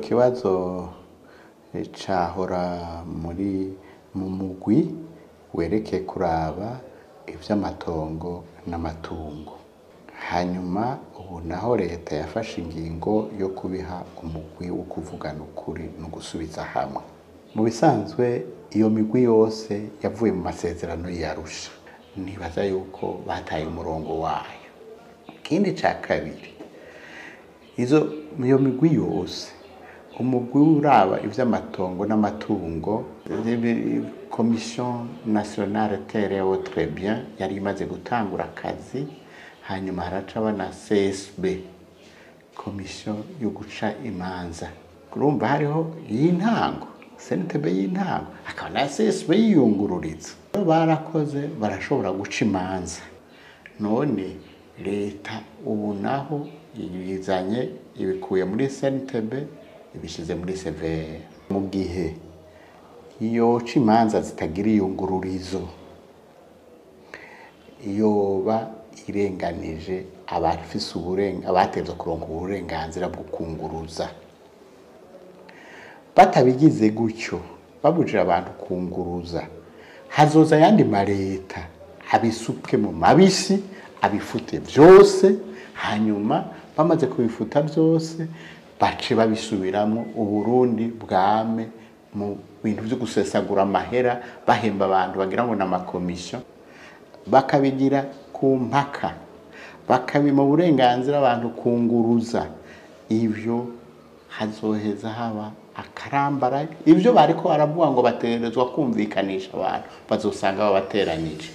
kibazo cahora mu mugwi werekeye kuraba ivy'amatongo n'amatungo. Hanyuma ubu naho leta yafashe ingingo yo kubiha umugwi wo kuvugana ukuri no gusubiza hamwe. Mu bisanzwe iyo migwi yose yavuye mu masezerano y'Arusha. Nibaza yuko bataye umurongo wayo. Ikindi ca kabiri, iyo migwi yose umugwi uraba ivy'amatongo n'amatungo, Commission nationale terre et autres biens yari imaze gutangura akazi, hanyuma haraca na CSB, Commission yo guca imanza. Urumva hariho y'intango, CNTB y'intango, hakaba na CSB yiyungururiza. Barakoze barashobora guca imanza. None leta ubu naho yizanye ibikuye muri CNTB ibishize muri CVR. Mu gihe yoca imanza zitagira iyungururizo, yoba irenganije abafise abatevye kuronka uburenganzira bwo kunguruza. Batabigize gutyo, babujira abantu kunguruza, hazoza yandi mareta abisuke mu mabisi, abifute vyose, hanyuma bamaze kubifuta vyose bace babisubiramwo, Uburundi bwame mu bintu vyo gusesagura amahera, bahemba abantu bagira ngo n'amakomisiyo, bakabigira ku mpaka, bakabima uburenganzira abantu kunguruza. Ivyo hazoheza haba akarambara. Ivyo bariko baravuga ngo bategerezwa kumvikanisha abantu, bazosanga babateranije.